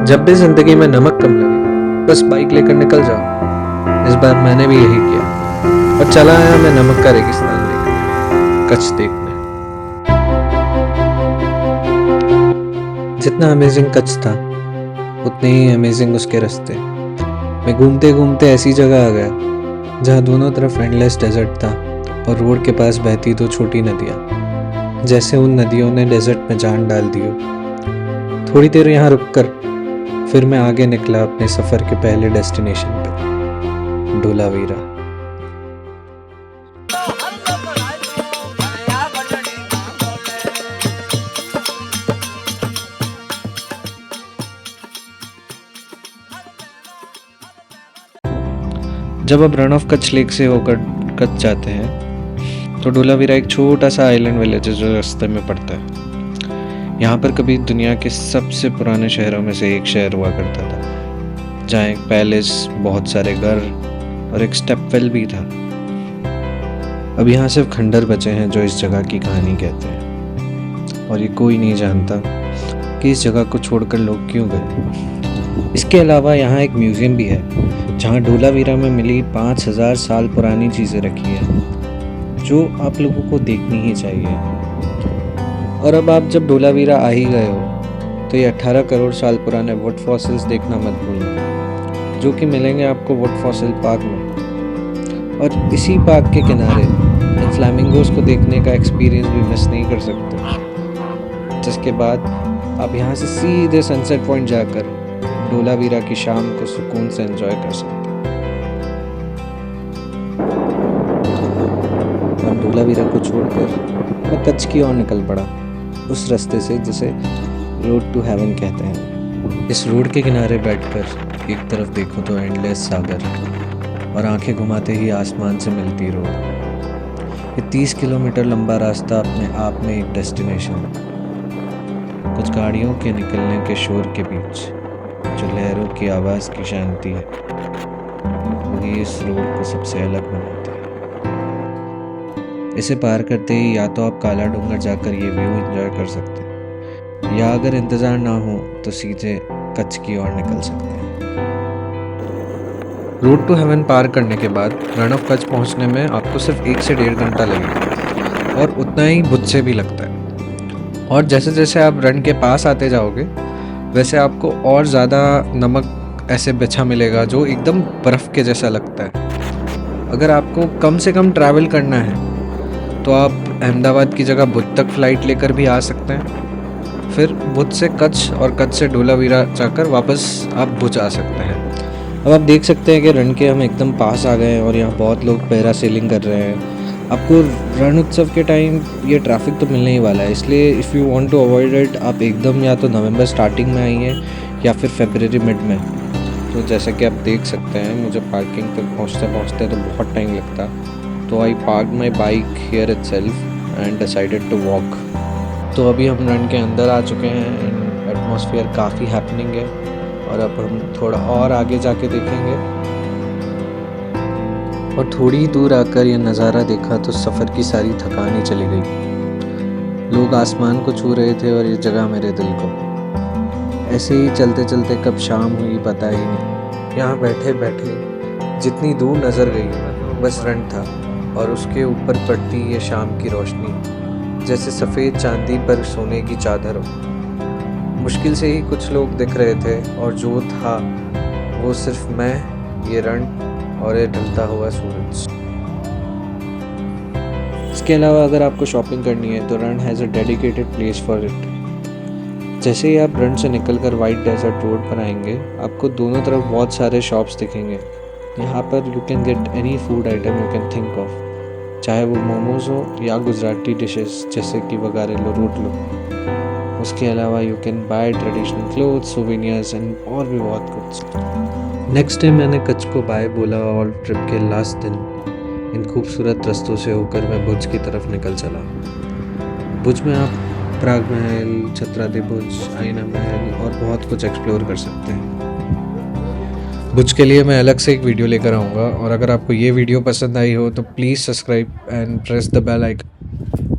जब भी जिंदगी में नमक कम लगे बस बाइक लेकर निकल जाओ। इस बार मैंने भी यही किया और चला आया मैं नमक का रेगिस्तान देखने, कच्छ देखने। जितना अमेजिंग कच्छ था उतने ही अमेजिंग उसके रास्ते। मैं घूमते घूमते ऐसी जगह आ गया जहाँ दोनों तरफ एंडलेस डेजर्ट था और रोड के पास बहती दो छोटी नदियाँ, जैसे उन नदियों ने डेजर्ट में जान डाल दी हो। थोड़ी देर यहाँ रुककर फिर मैं आगे निकला अपने सफ़र के पहले डेस्टिनेशन पर, धोलावीरा। जब आप रन ऑफ कच्छ लेक से होकर कच्छ जाते हैं तो धोलावीरा एक छोटा सा आइलैंड विलेज है जो रास्ते में पड़ता है। यहाँ पर कभी दुनिया के सबसे पुराने शहरों में से एक शहर हुआ करता था, जहाँ एक पैलेस, बहुत सारे घर और एक स्टेपवेल भी था। अब यहाँ सिर्फ खंडर बचे हैं जो इस जगह की कहानी कहते हैं, और ये कोई नहीं जानता कि इस जगह को छोड़कर लोग क्यों गए। इसके अलावा यहाँ एक म्यूजियम भी है जहाँ धोलावीरा में मिली 5000 साल पुरानी चीज़ें रखी हैं, जो आप लोगों को देखनी ही चाहिए। और अब आप जब धोलावीरा आ ही गए हो तो ये 18 करोड़ साल पुराने वुड फॉसिल्स देखना मत भूलना, जो कि मिलेंगे आपको वुड फॉसिल पार्क में। और इसी पार्क के किनारे इन फ्लैमिंगोज को देखने का एक्सपीरियंस भी मिस नहीं कर सकते, जिसके बाद आप यहाँ से सीधे सनसेट पॉइंट जाकर धोलावीरा की शाम को सुकून से एंजॉय कर सकते हैं। और धोलावीरा को छोड़कर मैं कच्छ की ओर निकल पड़ा, उस रास्ते से जिसे रोड टू हेवन कहते हैं। इस रोड के किनारे बैठकर एक तरफ देखो तो एंडलेस सागर, और आंखें घुमाते ही आसमान से मिलती रोड। ये 30 किलोमीटर लंबा रास्ता अपने आप में एक डेस्टिनेशन है। कुछ गाड़ियों के निकलने के शोर के बीच जो लहरों की आवाज़ की शांति है, वही इस रोड को सबसे अलग बनाती है। इसे पार करते ही या तो आप काला डूंगर जाकर ये व्यू एंजॉय कर सकते हैं, या अगर इंतज़ार ना हो तो सीधे कच्छ की ओर निकल सकते हैं। रोड टू हेवन पार करने के बाद रन ऑफ कच्छ पहुंचने में आपको सिर्फ 1 से 1.5 घंटा लगेगा, और उतना ही भुज से भी लगता है। और जैसे जैसे आप रन के पास आते जाओगे वैसे आपको और ज़्यादा नमक ऐसे बिछा मिलेगा जो एकदम बर्फ़ के जैसा लगता है। अगर आपको कम से कम ट्रैवल करना है तो आप अहमदाबाद की जगह भुज तक फ़्लाइट लेकर भी आ सकते हैं, फिर भुज से कच्छ और कच्छ से धोलावीरा जाकर वापस आप भुज आ सकते हैं। अब आप देख सकते हैं कि रण के हम एकदम पास आ गए हैं और यहाँ बहुत लोग पैरासेलिंग कर रहे हैं। आपको रण उत्सव के टाइम ये ट्रैफिक तो मिलने ही वाला है, इसलिए if you want to avoid it आप एकदम या तो नवंबर स्टार्टिंग में आइए या फिर फरवरी मिड में। तो जैसे कि आप देख सकते हैं मुझे पार्किंग तक पहुँचते पहुँचते तो बहुत टाइम लगता, तो I park my bike here itself and decided to walk. तो अभी हम रन के अंदर आ चुके हैं एंड एटमॉस्फेयर काफ़ी हैपनिंग है, और अब हम थोड़ा और आगे जाके देखेंगे। और थोड़ी दूर आकर ये नज़ारा देखा तो सफ़र की सारी थकान ही चली गई। लोग आसमान को छू रहे थे और ये जगह मेरे दिल को। ऐसे ही चलते चलते कब शाम हुई पता ही नहीं। यहाँ बैठे बैठे जितनी दूर नज़र गई बस रन था, और उसके ऊपर पड़ती ये शाम की रोशनी जैसे सफ़ेद चांदी पर सोने की चादर हो। मुश्किल से ही कुछ लोग दिख रहे थे, और जो था वो सिर्फ मैं, ये रण और ये ढलता हुआ सूरज। इसके अलावा अगर आपको शॉपिंग करनी है तो रण has a dedicated place for it. जैसे ही आप रण से निकलकर वाइट डेजर्ट रोड पर आएंगे आपको दोनों तरफ बहुत सारे शॉप्स दिखेंगे। यहाँ पर you can get any food item you can think of, चाहे वो मोमोज हो या गुजराती डिशेस जैसे कि वगारेलो रोटलो। उसके अलावा you can buy traditional clothes, souvenirs and और भी बहुत कुछ। नेक्स्ट डे मैंने कच्छ को बाय बोला और ट्रिप के लास्ट दिन इन खूबसूरत रास्तों से होकर मैं भुज की तरफ निकल चला। भुज में आप प्राग महल, छत्रादी भुज, आईना महल और बहुत कुछ एक्सप्लोर कर सकते हैं। भुज के लिए मैं अलग से एक वीडियो लेकर आऊँगा, और अगर आपको ये वीडियो पसंद आई हो तो please subscribe and press the bell icon.